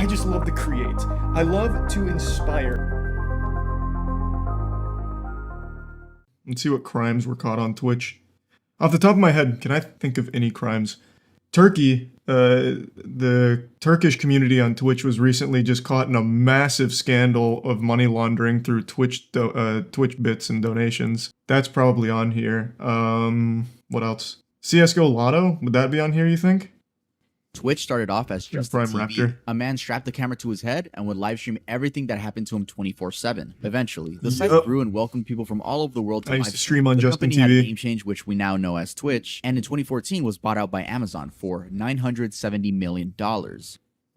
I just love to create. I love to inspire. Let's see what crimes were caught on Twitch. Off the top of my head, can I think of any crimes? Turkey, the Turkish community on Twitch was recently just caught in a massive scandal of money laundering through Twitch bits and donations. That's probably on here. What else? CSGO Lotto, would that be on here, you think? Twitch started off as just a Prime TV. Raptor. A man strapped the camera to his head and would live stream everything that happened to him 24/7. Eventually, the site grew and welcomed people from all over the world to I live used to stream on The Justin company had TV. name change, which we now know as Twitch, and in 2014 was bought out by Amazon for $970 million.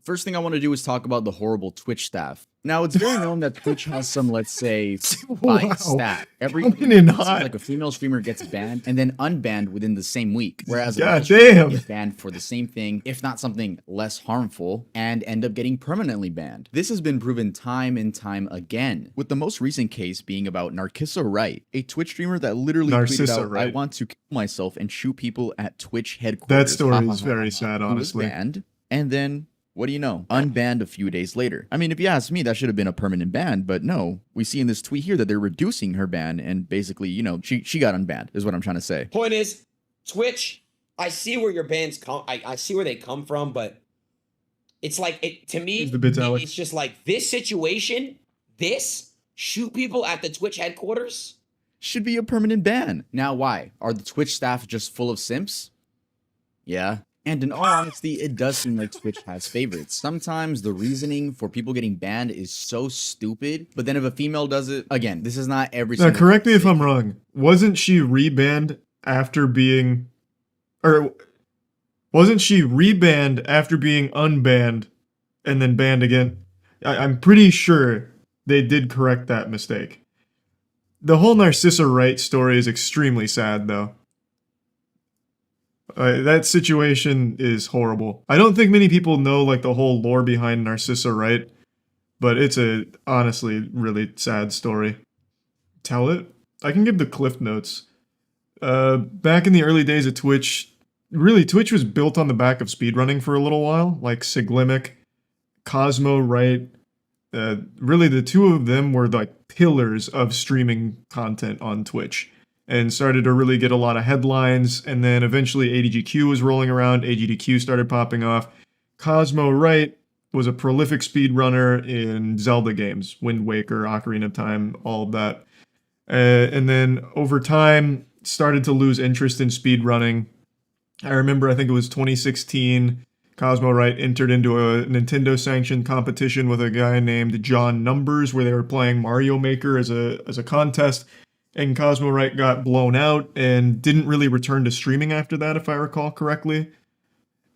First thing I want to do is talk about the horrible Twitch staff. Now, it's very known that Twitch has some, let's say, biased staff. Coming in hot. Like a female streamer gets banned and then unbanned within the same week, whereas God a male damn. gets banned for the same thing, if not something less harmful, and end up getting permanently banned. This has been proven time and time again, with the most recent case being about Narcissa Wright, a Twitch streamer that literally tweeted out, Wright. "I want to kill myself and shoot people at Twitch headquarters." That story Ha, ha, is ha, very ha, ha. sad, Who was honestly. banned, and then what do you know? Unbanned a few days later. I mean, if you ask me, that should have been a permanent ban, but no. We see in this tweet here that they're reducing her ban, and basically, you know, she got unbanned, is what I'm trying to say. Point is, Twitch, I see where your bans come, I see where they come from, but it's like, to me, Here's the bits, Alex. it's just like this situation, shoot people at the Twitch headquarters? Should be a permanent ban. Now, why? Are the Twitch staff just full of simps? Yeah. And in all honesty, it does seem like Twitch has favorites. Sometimes the reasoning for people getting banned is so stupid, but then if a female does it, again, this is not every Now, single correct me if thing. I'm wrong. Wasn't she rebanned after being... Or... Wasn't she rebanned after being unbanned and then banned again? I'm pretty sure they did correct that mistake. The whole Narcissa Wright story is extremely sad, though. That situation is horrible. I don't think many people know like the whole lore behind Narcissa Wright, but it's a honestly really sad story. Tell it? I can give the cliff notes. Back in the early days of Twitch, really Twitch was built on the back of speedrunning for a little while, like Siglimic, Cosmo Wright. Really the two of them were like pillars of streaming content on Twitch, and started to really get a lot of headlines, and then eventually ADGQ was rolling around, AGDQ started popping off. Cosmo Wright was a prolific speedrunner in Zelda games, Wind Waker, Ocarina of Time, all of that. And then over time, started to lose interest in speedrunning. I remember, I think it was 2016, Cosmo Wright entered into a Nintendo-sanctioned competition with a guy named John Numbers, where they were playing Mario Maker as a contest. And Cosmo Wright got blown out and didn't really return to streaming after that, if I recall correctly.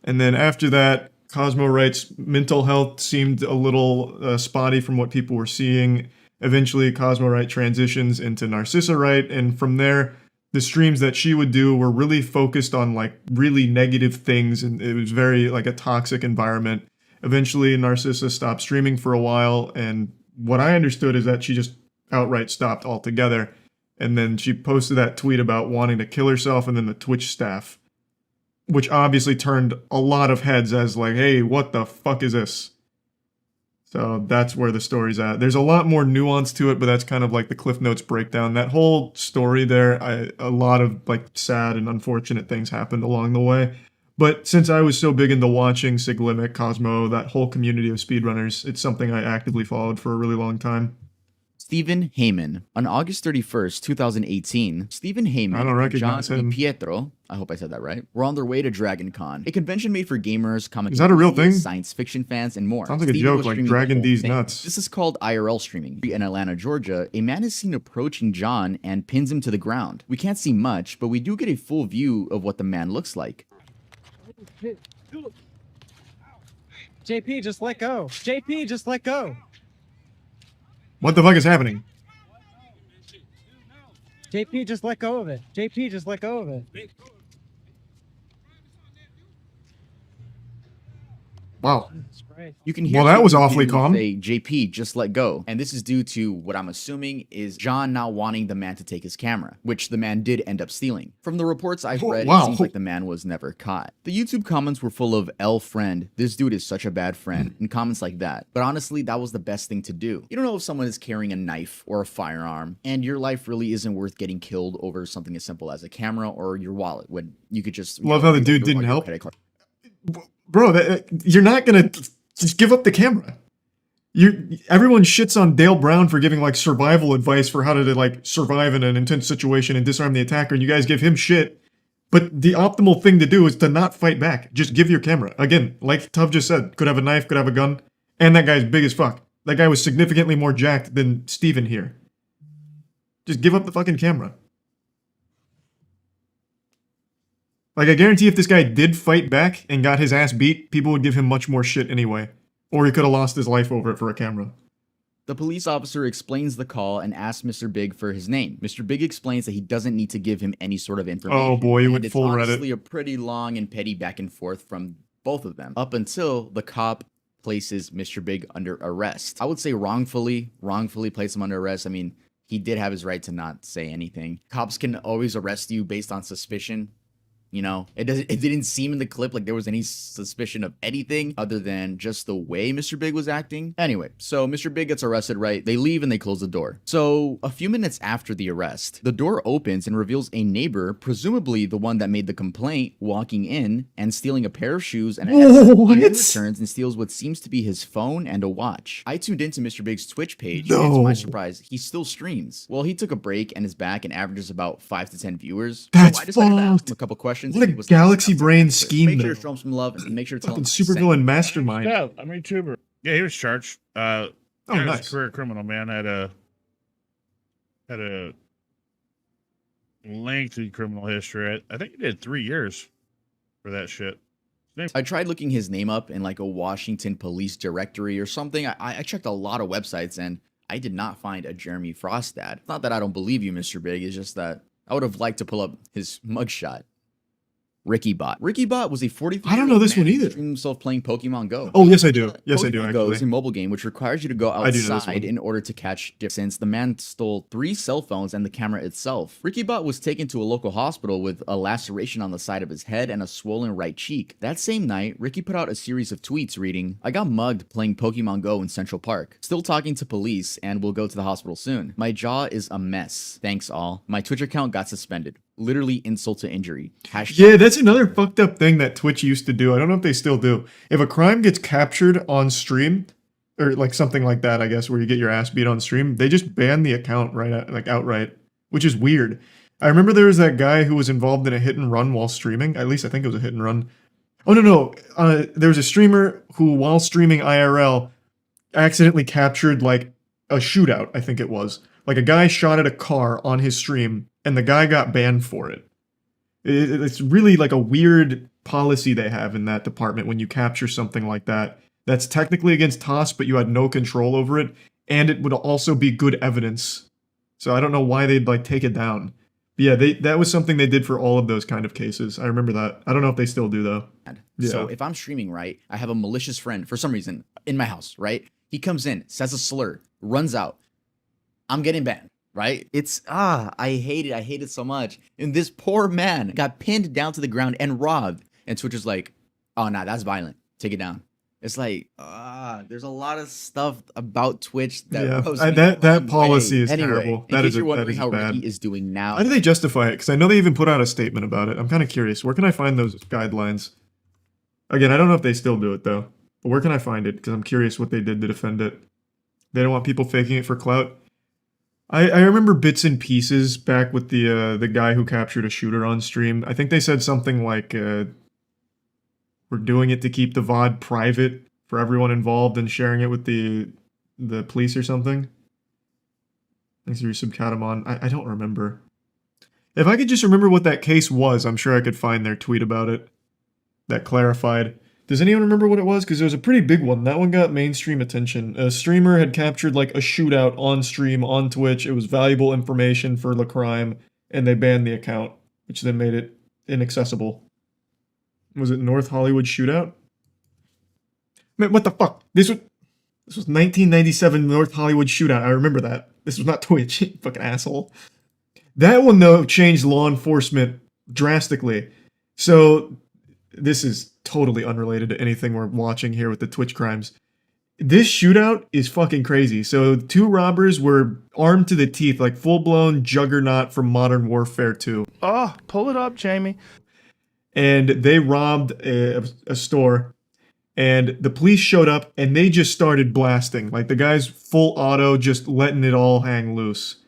And then after that, Cosmo Wright's mental health seemed a little spotty from what people were seeing. Eventually, Cosmo Wright transitions into Narcissa Wright, and from there, the streams that she would do were really focused on like really negative things, and it was very like a toxic environment. Eventually, Narcissa stopped streaming for a while, and what I understood is that she just outright stopped altogether. And then she posted that tweet about wanting to kill herself, and then the Twitch staff, which obviously turned a lot of heads as like, hey, what the fuck is this? So that's where the story's at. There's a lot more nuance to it, but that's kind of like the Cliff Notes breakdown. That whole story there, a lot of like sad and unfortunate things happened along the way. But since I was so big into watching Siglimic, Cosmo, that whole community of speedrunners, it's something I actively followed for a really long time. Stephen Heyman. On August 31st, 2018, Stephen Heyman I don't and recognize John him. Pietro, I hope I said that right, were on their way to Dragon Con, a convention made for gamers, comic Is that a real thing? science fiction fans, and more. Sounds like a Stephen joke, was like streaming Dragon the whole D's thing. nuts. This is called IRL streaming. In Atlanta, Georgia, a man is seen approaching John and pins him to the ground. We can't see much, but we do get a full view of what the man looks like. JP, just let go. JP, just let go. What the fuck is happening? JP, just let go of it. JP, just let go of it. Wow. Jesus Christ. You can hear Well, that Tim was awfully repeatedly calm. say, JP, just let go. And this is due to what I'm assuming is John not wanting the man to take his camera, which the man did end up stealing. From the reports I've read, Wow. it seems like the man was never caught. The YouTube comments were full of L friend, this dude is such a bad friend, and comments like that. But honestly, that was the best thing to do. You don't know if someone is carrying a knife or a firearm, and your life really isn't worth getting killed over something as simple as a camera or your wallet, when you could just Love how the dude reorder all didn't your help. credit card. Bro, you're not gonna just give up the camera. Everyone shits on Dale Brown for giving like survival advice for how to like survive in an intense situation and disarm the attacker, and you guys give him shit. But the optimal thing to do is to not fight back. Just give your camera. Again, like Tuv just said, could have a knife, could have a gun, and that guy's big as fuck. That guy was significantly more jacked than Steven here. Just give up the fucking camera. Like, I guarantee if this guy did fight back and got his ass beat, people would give him much more shit anyway. Or he could have lost his life over it for a camera. The police officer explains the call and asks Mr. Big for his name. Mr. Big explains that he doesn't need to give him any sort of information. Oh boy, he and went it's full honestly Reddit. a pretty long and petty back and forth from both of them, up until the cop places Mr. Big under arrest. I would say wrongfully place him under arrest. I mean, he did have his right to not say anything. Cops can always arrest you based on suspicion. You know, it didn't seem in the clip like there was any suspicion of anything other than just the way Mr. Big was acting. Anyway, so Mr. Big gets arrested, right? They leave and they close the door. So a few minutes after the arrest, the door opens and reveals a neighbor, presumably the one that made the complaint, walking in and stealing a pair of shoes and a headset. What? He then returns and steals what seems to be his phone and a watch. I tuned into Mr. Big's Twitch page, and to my No. surprise, he still streams. Well, he took a break and is back and averages about 5 to 10 viewers. That's so I decided to ask fucked. him a couple questions. What and a he was galaxy nice enough to brain answer. scheme, Make sure though. to show him some love and make sure to tell Fucking him I sent supervillain him. mastermind. Yeah, I'm a YouTuber. Yeah, he was charged. Oh, He was nice. a career criminal, man. Had a lengthy criminal history. I think he did 3 years for that shit. I tried looking his name up in like a Washington police directory or something. I checked a lot of websites and I did not find a Jeremy Frost ad. Not that I don't believe you, Mr. Big. It's just that I would have liked to pull up his mugshot. RickyBot. RickyBot was a 43. I don't know this one either. Streamed himself playing Pokemon Go. Oh, yes, I do. Yes, I do, Pokemon Go is a actually. mobile game which requires you to go I do know this outside one. in order to catch since the man stole 3 cell phones and the camera itself. RickyBot was taken to a local hospital with a laceration on the side of his head and a swollen right cheek. That same night, Ricky put out a series of tweets reading, "I got mugged playing Pokemon Go in Central Park. Still talking to police and will go to the hospital soon. My jaw is a mess. Thanks all. My Twitch account got suspended. Literally insult to injury." Yeah, that's another fucked up thing that Twitch used to do. I don't know if they still do. If a crime gets captured on stream, or like something like that, I guess, where you get your ass beat on stream, they just ban the account outright, which is weird. I remember there was that guy who was involved in a hit and run while streaming. At least I think it was a hit and run. Oh no, there was a streamer who, while streaming IRL, accidentally captured like a shootout. I think it was like a guy shot at a car on his stream, and the guy got banned for it. It's really like a weird policy they have in that department when you capture something like that. That's technically against TOS, but you had no control over it, and it would also be good evidence. So I don't know why they'd like take it down. But yeah, that was something they did for all of those kind of cases. I remember that. I don't know if they still do though. So Yeah. if I'm streaming, right, I have a malicious friend for some reason in my house, right? He comes in, says a slur, runs out. I'm getting banned, right? I hate it. I hate it so much. And this poor man got pinned down to the ground and robbed. And Twitch is like, oh, nah, that's violent. Take it down. It's like, there's a lot of stuff about Twitch that Yeah, rubs me that the wrong policy way. is Anyway, terrible. In That case is you're wondering that is how bad. Ricky is doing now. How do they justify it? Because I know they even put out a statement about it. I'm kind of curious. Where can I find those guidelines? Again, I don't know if they still do it though. But where can I find it? Because I'm curious what they did to defend it. They don't want people faking it for clout. I remember bits and pieces back with the guy who captured a shooter on stream. I think they said something like, "We're doing it to keep the VOD private for everyone involved and sharing it with the police or something." Thanks for your subcatamon. I don't remember. If I could just remember what that case was, I'm sure I could find their tweet about it that clarified. Does anyone remember what it was? Because it was a pretty big one. That one got mainstream attention. A streamer had captured like a shootout on stream on Twitch. It was valuable information for the crime, and they banned the account, which then made it inaccessible. Was it North Hollywood Shootout? Man, what the fuck? This was 1997 North Hollywood Shootout. I remember that. This was not Twitch. Fucking asshole. That one, though, changed law enforcement drastically. So, this is totally unrelated to anything we're watching here with the Twitch crimes. This shootout is fucking crazy. So, 2 robbers were armed to the teeth, like full-blown juggernaut from Modern Warfare 2. Oh, pull it up, Jamie. And they robbed a store. And the police showed up, and they just started blasting. Like, the guy's full auto, just letting it all hang loose.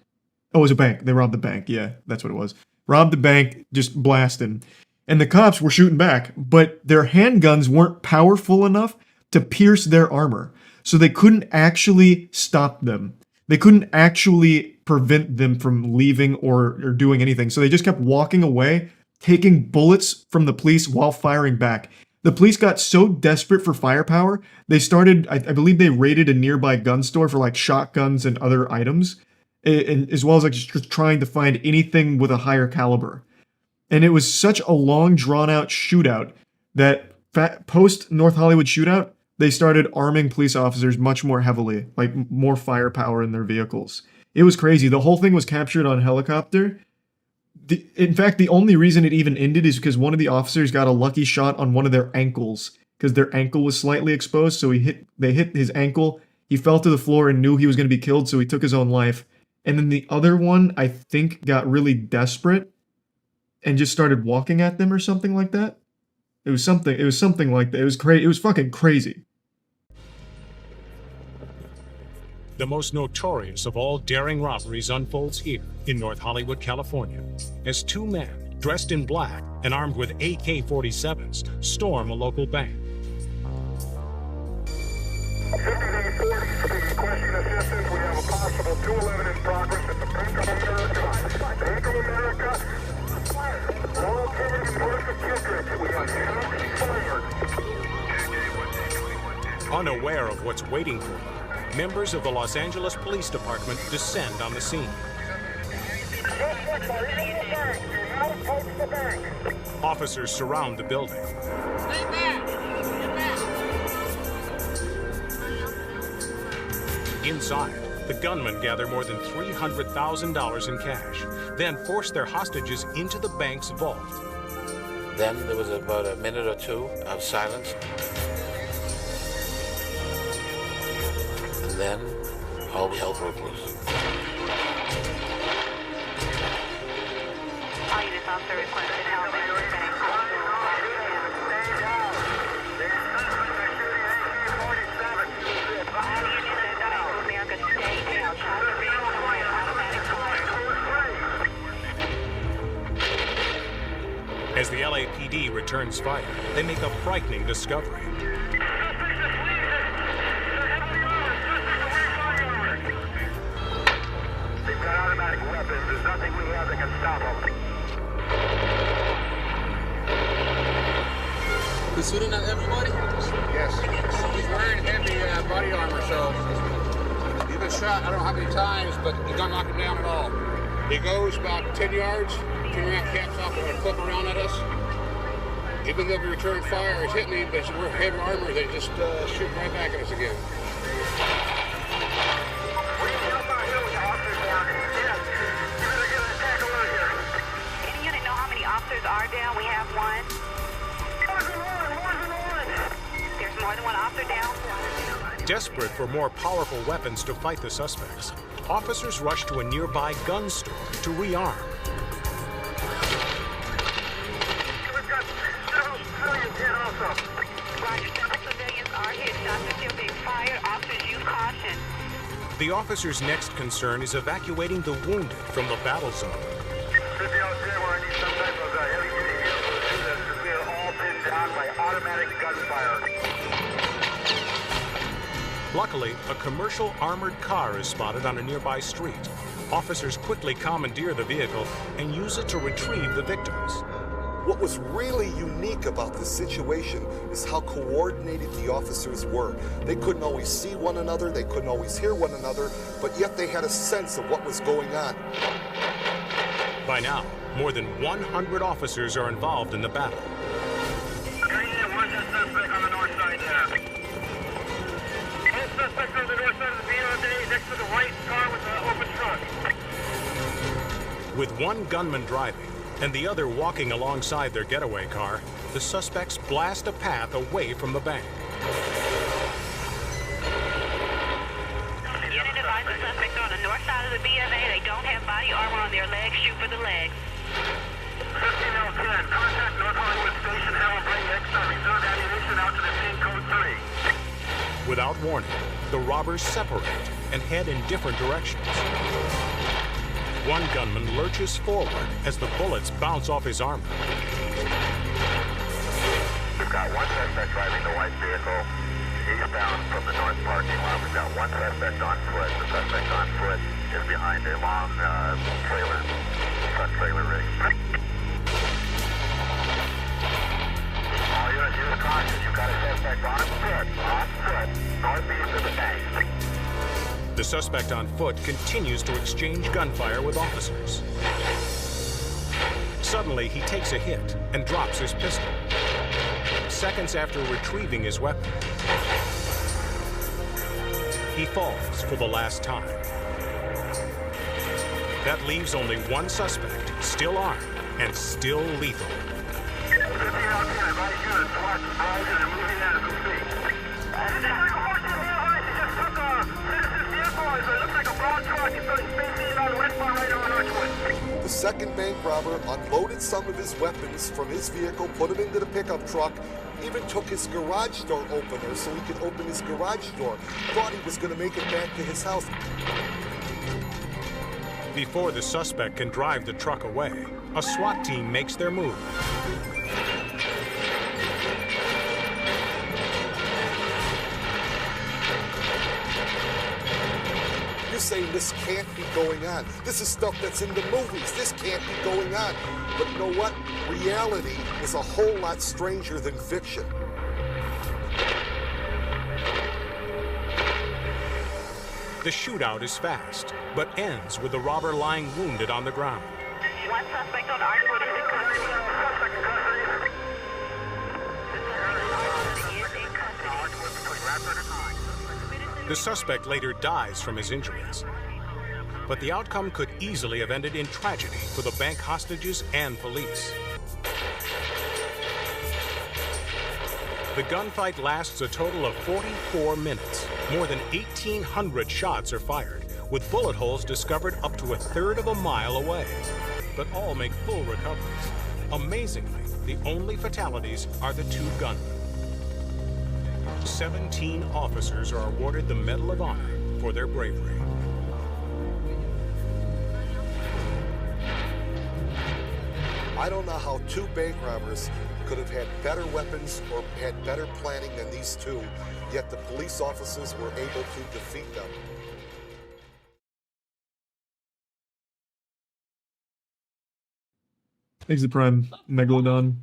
Oh, it was a bank. They robbed the bank. Yeah, that's what it was. Robbed the bank, just blasting. And the cops were shooting back, but their handguns weren't powerful enough to pierce their armor. So they couldn't actually stop them. They couldn't actually prevent them from leaving or doing anything. So they just kept walking away, taking bullets from the police while firing back. The police got so desperate for firepower, they started, I believe they raided a nearby gun store for like shotguns and other items, and as well as like just trying to find anything with a higher caliber. And it was such a long, drawn-out shootout that post North Hollywood Shootout, they started arming police officers much more heavily, like more firepower in their vehicles. It was crazy. The whole thing was captured on helicopter. In fact, the only reason it even ended is because one of the officers got a lucky shot on one of their ankles, because their ankle was slightly exposed, so they hit his ankle, he fell to the floor and knew he was going to be killed, so he took his own life. And then the other one, I think, got really desperate and just started walking at them or something like that. It was something like that. It was crazy. It was fucking crazy. The most notorious of all daring robberies unfolds here in North Hollywood, California, as 2 men dressed in black and armed with AK-47s storm a local bank. 5840, requesting assistance. We have a possible 211 in progress at the Bank of America. Bank of America. All activity north of Kittredge. We have shots fired. Unaware of what's waiting for them, members of the Los Angeles Police Department descend on the scene. Officers surround the building. Inside, the gunmen gather more than $300,000 in cash, then force their hostages into the bank's vault. Then there was about a minute or 2 of silence. And then all hell broke loose. All units on service requested help at the bank. As the LAPD returns fire, they make a frightening discovery. They've got automatic weapons. There's nothing we have that can stop them. He's shooting at everybody? Yes. He's wearing heavy body armor, so he's been shot I don't know how many times, but he don't knock him down at all. He goes about 10 yards, turn around, caps off, and flip around at us. Even though we return fire, it's hitting him, but we're heavy armor, they just shoot right back at us again. Any unit know how many officers are down? We have one. There's more than one officer down. Desperate for more powerful weapons to fight the suspects, officers rush to a nearby gun store to rearm. We've got several civilians hit also. Roger, several civilians are hit. Shots are still being fired. Officers use caution. The officer's next concern is evacuating the wounded from the battle zone. Should be out there where I need some type of heavy-duty vehicle to do this, because we are all pinned down by automatic gunfire. Luckily, a commercial armored car is spotted on a nearby street. Officers quickly commandeer the vehicle and use it to retrieve the victims. What was really unique about this situation is how coordinated the officers were. They couldn't always see one another, they couldn't always hear one another, but yet they had a sense of what was going on. By now, more than 100 officers are involved in the battle. With one gunman driving and the other walking alongside their getaway car, the suspects blast a path away from the bank. Unit advised the suspects are on the north side of the BFA. They don't have body armor on their legs. Shoot for the legs. 15L10, contact North Hollywood Station. Have them bring extra reserve ammunition out to the scene code 3. Without warning, the robbers separate and head in different directions. One gunman lurches forward as the bullets bounce off his armor. We've got one suspect driving the white vehicle eastbound from the north parking lot. We've got one suspect on foot. The suspect on foot is behind a long trailer, truck trailer rig. All units, use caution. You've got a suspect on foot, northeast of the bank. The suspect on foot continues to exchange gunfire with officers. Suddenly, he takes a hit and drops his pistol. Seconds after retrieving his weapon, he falls for the last time. That leaves only one suspect, still armed and still lethal. 15L10, advise units, watch, Poseidon, and moving out of the sea. Just took a citizen's vehicle. It looks like a brown truck. It's going spacing on westbound right on Archwood. The second bank robber unloaded some of his weapons from his vehicle, put them into the pickup truck, even took his garage door opener so he could open his garage door. Thought he was going to make it back to his house. Before the suspect can drive the truck away, a SWAT team makes their move. You're saying this can't be going on. This is stuff that's in the movies. This can't be going on. But you know what? Reality is a whole lot stranger than fiction. The shootout is fast, but ends with the robber lying wounded on the ground. One suspect on Archwood is in custody. The suspect later dies from his injuries. But the outcome could easily have ended in tragedy for the bank hostages and police. The gunfight lasts a total of 44 minutes. More than 1,800 shots are fired, with bullet holes discovered up to a third of a mile away. But all make full recoveries. Amazingly, the only fatalities are the two gunmen. 17 officers are awarded the Medal of Honor for their bravery. I don't know how two bank robbers could have had better weapons or had better planning than these two, yet the police officers were able to defeat them. Thanks the Prime, Megalodon.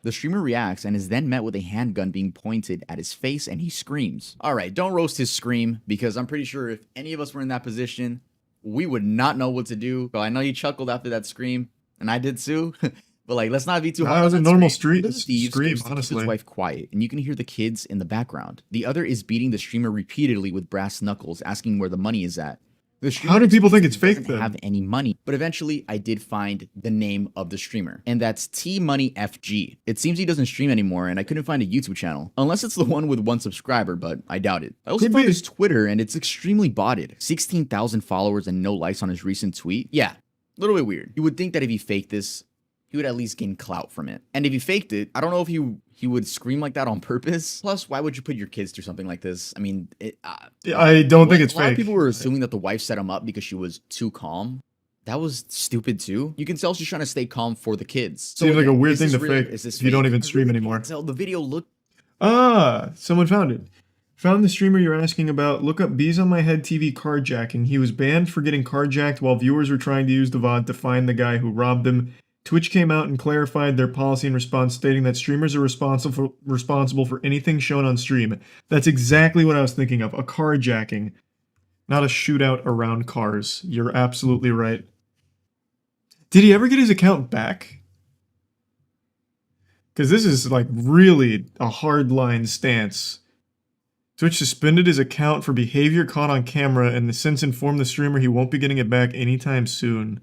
The streamer reacts and is then met with a handgun being pointed at his face and he screams. Alright, don't roast his scream because I'm pretty sure if any of us were in that position, we would not know what to do. But I know you chuckled after that scream, and I did too. But like, let's not be too hard. That was a normal scream, Steve keeps honestly. his wife quiet, and you can hear the kids in the background. The other is beating the streamer repeatedly with brass knuckles, asking where the money is at. The streamer How do people think it's fake doesn't then? have any money, but eventually I did find the name of the streamer, and that's TMoneyFG. It seems he doesn't stream anymore, and I couldn't find a YouTube channel, unless it's the one with 1 subscriber, but I doubt it. I also Could found be. his Twitter, and it's extremely botted. 16,000 followers and no likes on his recent tweet. Yeah, a little bit weird. You would think that if he faked this, he would at least gain clout from it. And if he faked it, I don't know if he would scream like that on purpose. Plus, why would you put your kids through something like this? I mean, I don't think it's a lot of fake. people were assuming that the wife set him up because she was too calm. That was stupid too. You can tell she's trying to stay calm for the kids. Seems like a weird is thing this to real? fake Is this if you don't fake? even I stream really anymore. can't tell. The video looked. Ah, someone found it. Found the streamer you're asking about. Look up Bees on My Head TV carjacking. He was banned for getting carjacked while viewers were trying to use the VOD to find the guy who robbed him. Twitch came out and clarified their policy in response, stating that streamers are responsible for anything shown on stream. That's exactly what I was thinking of. A carjacking, not a shootout around cars. You're absolutely right. Did he ever get his account back? Because this is like really a hardline stance Twitch suspended his account for behavior caught on camera and has since informed the streamer he won't be getting it back anytime soon.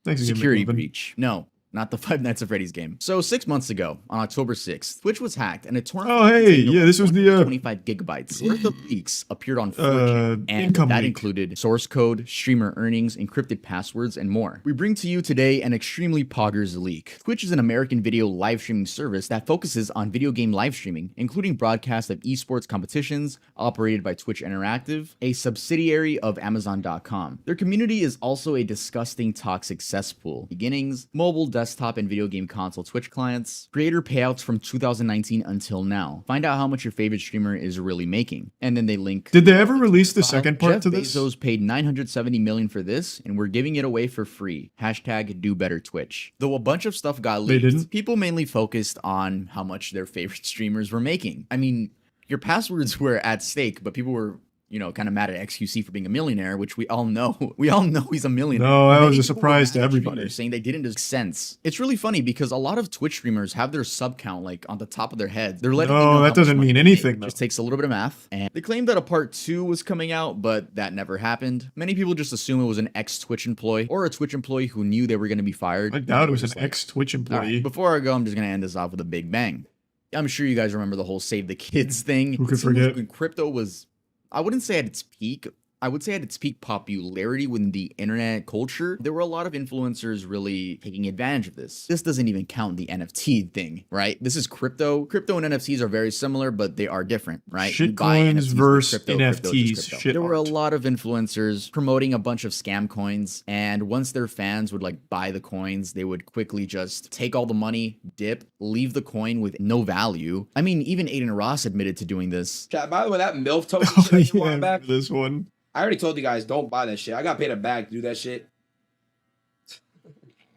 Thanks again, Security McLovin. breach. No, not the Five Nights at Freddy's game. So 6 months ago, on October 6th, Twitch was hacked and a torrent. Oh, hey, yeah, this was the 25 gigabytes worth of leaks appeared on 4chan, and income that leak. included source code, streamer earnings, encrypted passwords, and more. We bring to you today an extremely poggers leak. Twitch is an American video live streaming service that focuses on video game live streaming, including broadcast of esports competitions operated by Twitch Interactive, a subsidiary of Amazon.com. Their community is also a disgusting, toxic cesspool. Beginnings, mobile, desktop, and video game console Twitch clients, creator payouts from 2019 until now. Find out how much your favorite streamer is really making. And then they link. Did they ever release the second part Jeff to this? Bezos paid $970 million for this, and we're giving it away for free. Hashtag do better Twitch. Though a bunch of stuff got They leaked, didn't? people mainly focused on how much their favorite streamers were making. I mean, your passwords were at stake, but people were, you know, kind of mad at XQC for being a millionaire, which we all know. We all know he's a millionaire. No, that Many was a people were surprise to mad at everybody. streamers saying they didn't make sense. It's really funny because a lot of Twitch streamers have their sub count like on the top of their head. They're letting you know No, how that much doesn't money mean they anything, make. though. Just takes a little bit of math. And they claimed that a part 2 was coming out, but that never happened. Many people just assume it was an ex-Twitch employee or a Twitch employee who knew they were going to be fired. I doubt it was Just an like, ex-Twitch all employee. right, before I go, I'm just going to end this off with a big bang. I'm sure you guys remember the whole Save the Kids thing. Who could It seemed like forget? when crypto was, I wouldn't say at its peak. I would say at its peak popularity within the internet culture, there were a lot of influencers really taking advantage of this. This doesn't even count the NFT thing, right? This is crypto. Crypto and NFTs are very similar, but they are different, right? You buy Shitcoins NFTs with versus crypto, crypto is NFTs. just crypto. Shit There were a art. lot of influencers promoting a bunch of scam coins, and once their fans would like buy the coins, they would quickly just take all the money, dip, leave the coin with no value. I mean, even Aiden Ross admitted to doing this. Chat, by the way, that MILF token Oh, shit that you yeah, want back, this one. I already told you guys don't buy that shit. I got paid a bag to do that shit.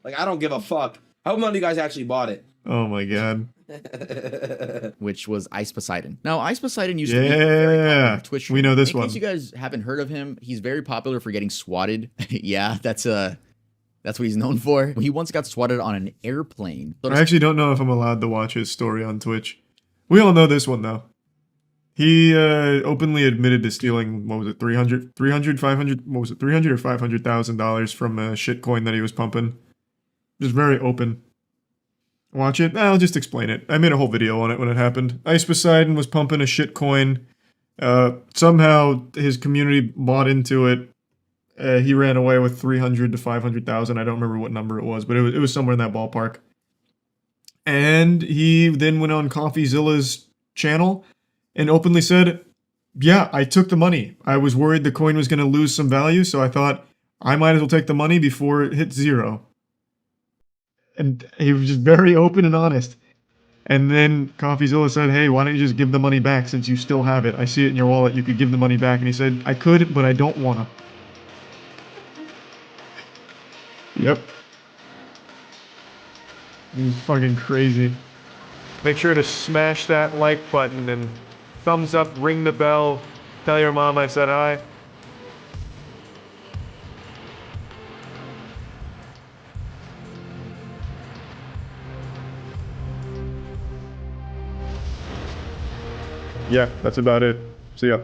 Like, I don't give a fuck. How many of you guys actually bought it? Oh my god. Which was Ice Poseidon. Now, Ice Poseidon used to be a very popular Yeah, Twitch we streamer. know this In case one. you guys haven't heard of him, he's very popular for getting swatted. Yeah, that's what he's known for. He once got swatted on an airplane. So I actually don't know if I'm allowed to watch his story on Twitch. We all know this one though. He openly admitted to stealing, what was it, 500, what was it, $300 or $500,000 from a shitcoin that he was pumping. Just very open. Watch it? I'll just explain it. I made a whole video on it when it happened. Ice Poseidon was pumping a shitcoin. Somehow his community bought into it. He ran away with 300 to 500,000. I don't remember what number it was, but it was somewhere in that ballpark. And he then went on CoffeeZilla's channel and openly said, yeah, I took the money. I was worried the coin was going to lose some value, so I thought I might as well take the money before it hit zero. And he was just very open and honest. And then CoffeeZilla said, hey, why don't you just give the money back since you still have it? I see it in your wallet. You could give the money back. And he said, I could, but I don't want to. Yep. He's fucking crazy. Make sure to smash that like button and thumbs up, ring the bell, tell your mom I said hi. Yeah, that's about it. See ya.